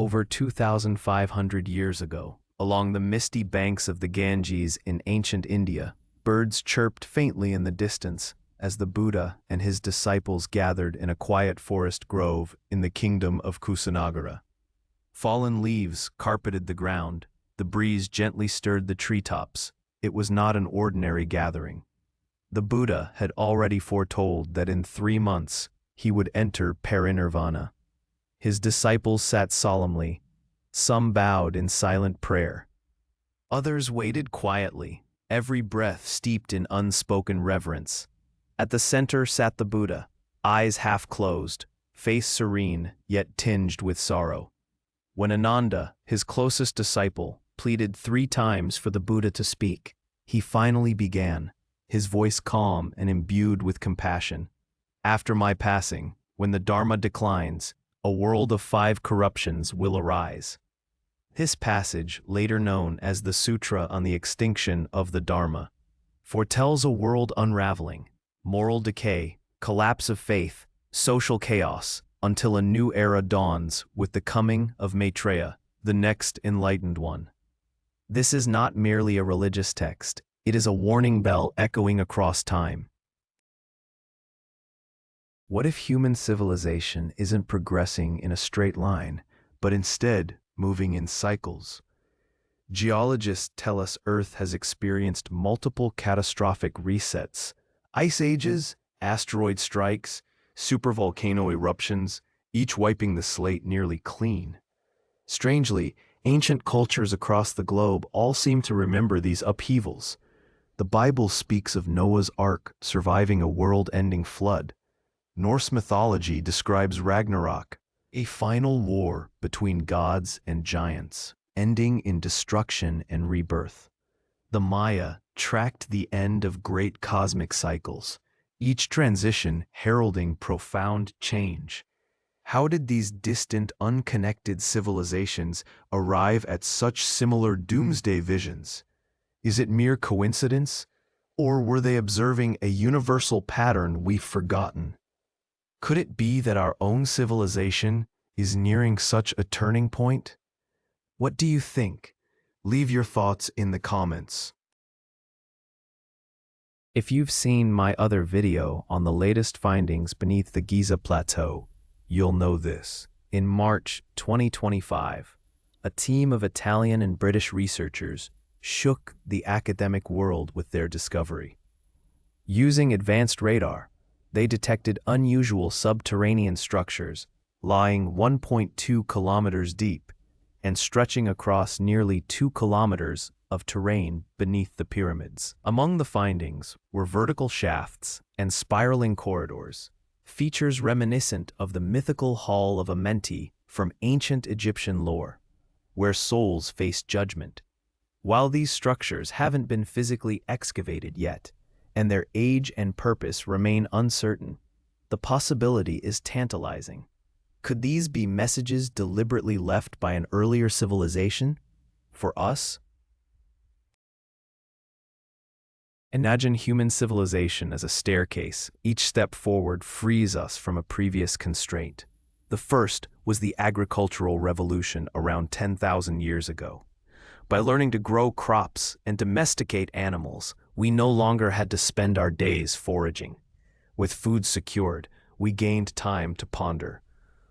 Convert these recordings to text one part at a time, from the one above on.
Over 2,500 years ago, along the misty banks of the Ganges in ancient India, birds chirped faintly in the distance as the Buddha and his disciples gathered in a quiet forest grove in the kingdom of Kusinagara. Fallen leaves carpeted the ground, the breeze gently stirred the treetops. It was not an ordinary gathering. The Buddha had already foretold that in 3 months he would enter parinirvana. His disciples sat solemnly. Some bowed in silent prayer. Others waited quietly, every breath steeped in unspoken reverence. At the center sat the Buddha, eyes half closed, face serene yet tinged with sorrow. When Ananda, his closest disciple, pleaded 3 times for the Buddha to speak, he finally began, his voice calm and imbued with compassion. After my passing, when the Dharma declines, a world of 5 corruptions will arise. This passage, later known as the Sutra on the Extinction of the Dharma, foretells a world unraveling, moral decay, collapse of faith, social chaos, until a new era dawns with the coming of Maitreya, the next enlightened one. This is not merely a religious text, it is a warning bell echoing across time. What if human civilization isn't progressing in a straight line, but instead moving in cycles? Geologists tell us Earth has experienced multiple catastrophic resets: ice ages, asteroid strikes, supervolcano eruptions, each wiping the slate nearly clean. Strangely, ancient cultures across the globe all seem to remember these upheavals. The Bible speaks of Noah's Ark surviving a world-ending flood. Norse mythology describes Ragnarok, a final war between gods and giants, ending in destruction and rebirth. The Maya tracked the end of great cosmic cycles, each transition heralding profound change. How did these distant, unconnected civilizations arrive at such similar doomsday visions? Is it mere coincidence, or were they observing a universal pattern we've forgotten? Could it be that our own civilization is nearing such a turning point? What do you think? Leave your thoughts in the comments. If you've seen my other video on the latest findings beneath the Giza Plateau, you'll know this. In March 2025, a team of Italian and British researchers shook the academic world with their discovery. Using advanced radar, they detected unusual subterranean structures lying 1.2 kilometers deep and stretching across nearly 2 kilometers of terrain beneath the pyramids. Among the findings were vertical shafts and spiraling corridors, features reminiscent of the mythical Hall of Amenti from ancient Egyptian lore, where souls face judgment. While these structures haven't been physically excavated yet, and their age and purpose remain uncertain, the possibility is tantalizing. Could these be messages deliberately left by an earlier civilization? For us? Imagine human civilization as a staircase. Each step forward frees us from a previous constraint. The first was the agricultural revolution around 10,000 years ago. By learning to grow crops and domesticate animals, we no longer had to spend our days foraging. With food secured, we gained time to ponder.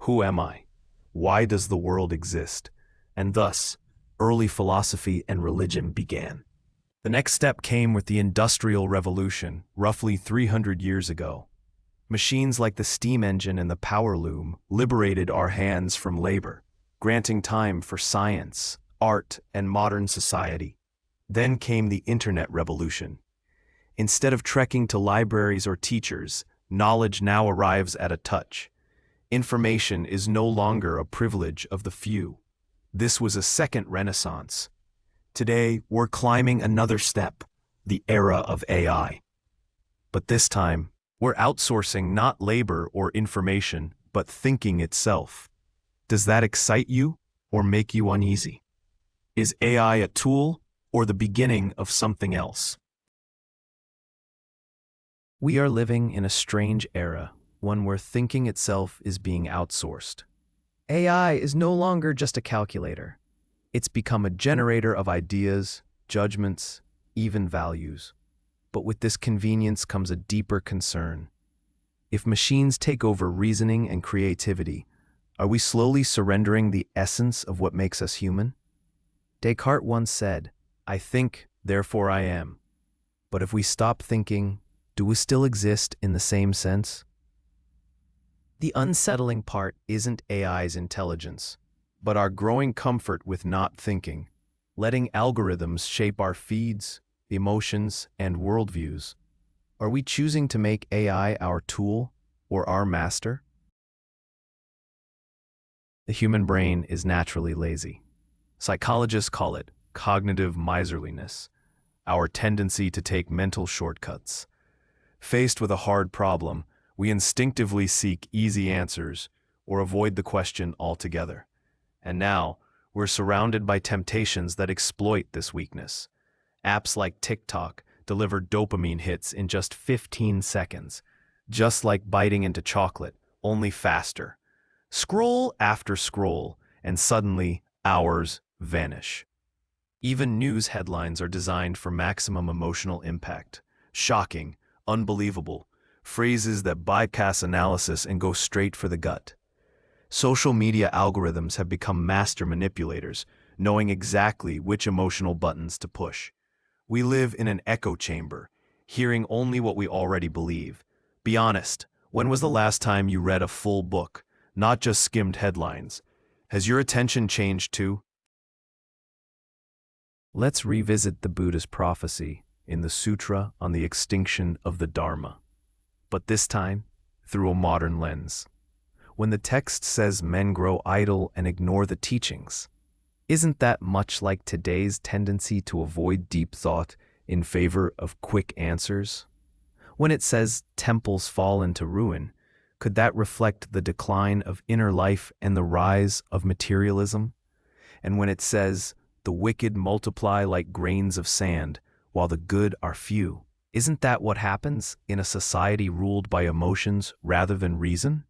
Who am I? Why does the world exist? And thus, early philosophy and religion began. The next step came with the Industrial Revolution, roughly 300 years ago. Machines like the steam engine and the power loom liberated our hands from labor, granting time for science, art, and modern society. Then came the Internet Revolution. Instead of trekking to libraries or teachers, knowledge now arrives at a touch. Information is no longer a privilege of the few. This was a second renaissance. Today, we're climbing another step, the era of AI. But this time, we're outsourcing not labor or information, but thinking itself. Does that excite you or make you uneasy? Is AI a tool or the beginning of something else? We are living in a strange era, one where thinking itself is being outsourced. AI is no longer just a calculator. It's become a generator of ideas, judgments, even values. But with this convenience comes a deeper concern. If machines take over reasoning and creativity, are we slowly surrendering the essence of what makes us human? Descartes once said, "I think, therefore I am." But if we stop thinking, do we still exist in the same sense? The unsettling part isn't AI's intelligence, but our growing comfort with not thinking, letting algorithms shape our feeds, emotions, and worldviews. Are we choosing to make AI our tool or our master? The human brain is naturally lazy. Psychologists call it cognitive miserliness, our tendency to take mental shortcuts. Faced with a hard problem, we instinctively seek easy answers or avoid the question altogether. And now, we're surrounded by temptations that exploit this weakness. Apps like TikTok deliver dopamine hits in just 15 seconds, just like biting into chocolate, only faster. Scroll after scroll, and suddenly, hours vanish. Even news headlines are designed for maximum emotional impact. Shocking, unbelievable, phrases that bypass analysis and go straight for the gut. Social media algorithms have become master manipulators, knowing exactly which emotional buttons to push. We live in an echo chamber, hearing only what we already believe. Be honest, when was the last time you read a full book, not just skimmed headlines? Has your attention changed too? Let's revisit the Buddhist prophecy in the Sutra on the extinction of the Dharma, but this time through a modern lens. When the text says men grow idle and ignore the teachings, isn't that much like today's tendency to avoid deep thought in favor of quick answers? When it says temples fall into ruin, could that reflect the decline of inner life and the rise of materialism? And when it says the wicked multiply like grains of sand, while the good are few, isn't that what happens in a society ruled by emotions rather than reason?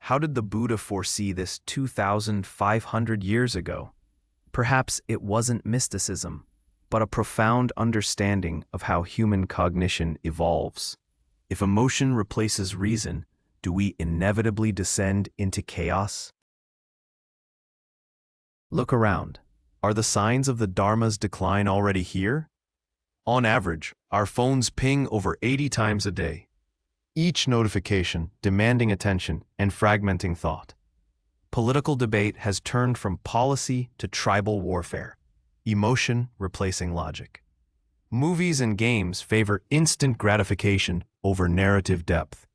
How did the Buddha foresee this 2,500 years ago? Perhaps it wasn't mysticism, but a profound understanding of how human cognition evolves. If emotion replaces reason, do we inevitably descend into chaos? Look around. Are the signs of the Dharma's decline already here? On average, our phones ping over 80 times a day, each notification demanding attention and fragmenting thought. Political debate has turned from policy to tribal warfare, emotion replacing logic. Movies and games favor instant gratification over narrative depth.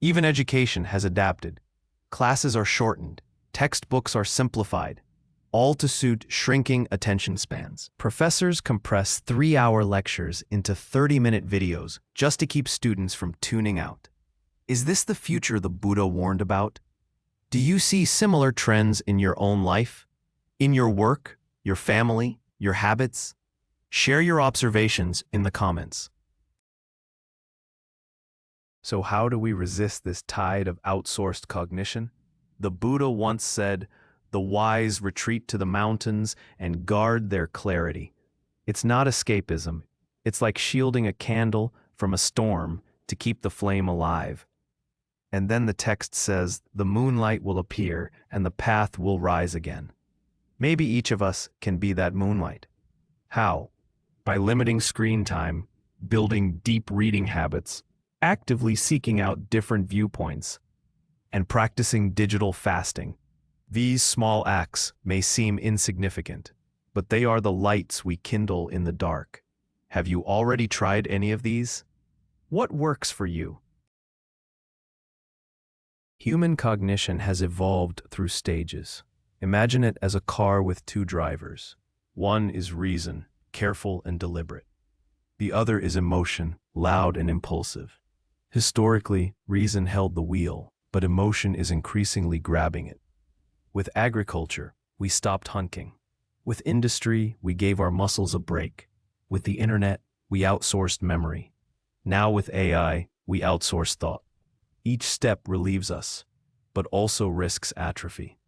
Even education has adapted. Classes are shortened, textbooks are simplified, all to suit shrinking attention spans. Professors compress 3-hour lectures into 30-minute videos just to keep students from tuning out. Is this the future the Buddha warned about? Do you see similar trends in your own life? In your work, your family, your habits? Share your observations in the comments. So how do we resist this tide of outsourced cognition? The Buddha once said, "The wise retreat to the mountains and guard their clarity." It's not escapism. It's like shielding a candle from a storm to keep the flame alive. And then the text says, the moonlight will appear and the path will rise again. Maybe each of us can be that moonlight. How? By limiting screen time, building deep reading habits, actively seeking out different viewpoints, and practicing digital fasting. These small acts may seem insignificant, but they are the lights we kindle in the dark. Have you already tried any of these? What works for you? Human cognition has evolved through stages. Imagine it as a car with two drivers. One is reason, careful and deliberate. The other is emotion, loud and impulsive. Historically, reason held the wheel, but emotion is increasingly grabbing it. With agriculture, we stopped hunting. With industry, we gave our muscles a break. With the internet, we outsourced memory. Now with AI, we outsource thought. Each step relieves us, but also risks atrophy.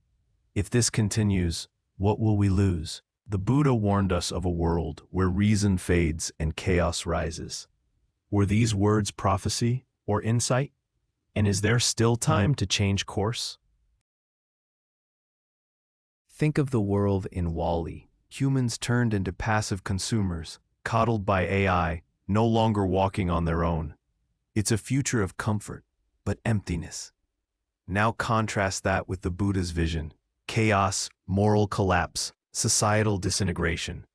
If this continues, what will we lose? The Buddha warned us of a world where reason fades and chaos rises. Were these words prophecy or insight? And is there still time to change course? Think of the world in Wall-E. Humans turned into passive consumers, coddled by AI, no longer walking on their own. It's a future of comfort, but emptiness. Now contrast that with the Buddha's vision: chaos, moral collapse, societal disintegration.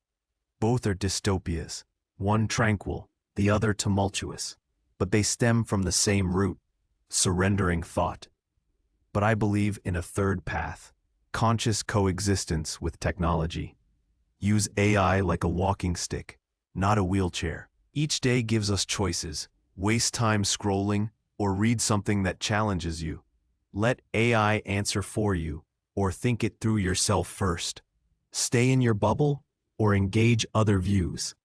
Both are dystopias, one tranquil, the other tumultuous, but they stem from the same root: surrendering thought. But I believe in a third path: conscious coexistence with technology. Use AI like a walking stick, not a wheelchair. Each day gives us choices: waste time scrolling or read something that challenges you. Let AI answer for you, or think it through yourself first. Stay in your bubble or engage other views.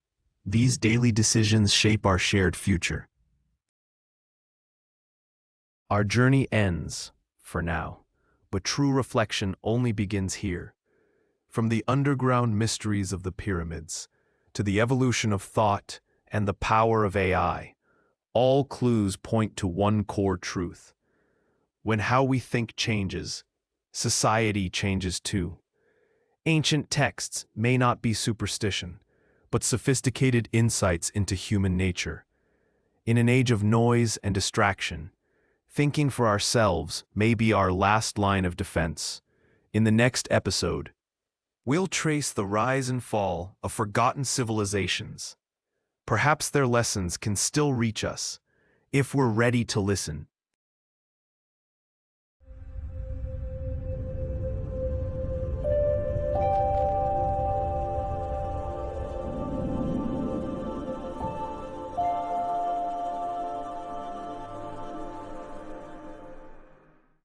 These daily decisions shape our shared future. Our journey ends, for now, but true reflection only begins here. From the underground mysteries of the pyramids to the evolution of thought and the power of AI, all clues point to one core truth: when how we think changes, society changes too. Ancient texts may not be superstition, but sophisticated insights into human nature. In an age of noise and distraction, thinking for ourselves may be our last line of defense. In the next episode, we'll trace the rise and fall of forgotten civilizations. Perhaps their lessons can still reach us, if we're ready to listen.